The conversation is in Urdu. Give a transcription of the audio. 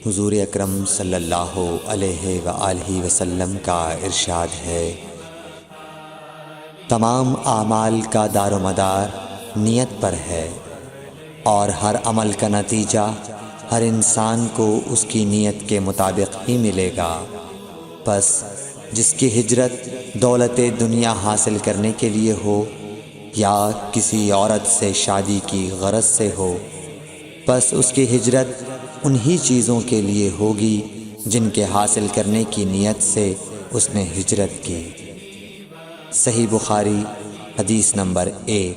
حضور اکرم صلی اللہ علیہ وآلہ وسلم کا ارشاد ہے، تمام اعمال کا دار و مدار نیت پر ہے، اور ہر عمل کا نتیجہ ہر انسان کو اس کی نیت کے مطابق ہی ملے گا۔ پس جس کی ہجرت دولت دنیا حاصل کرنے کے لیے ہو یا کسی عورت سے شادی کی غرض سے ہو، پس اس کی ہجرت انہی چیزوں کے لیے ہوگی جن کے حاصل کرنے کی نیت سے اس نے ہجرت کی۔ صحیح بخاری حدیث نمبر 1۔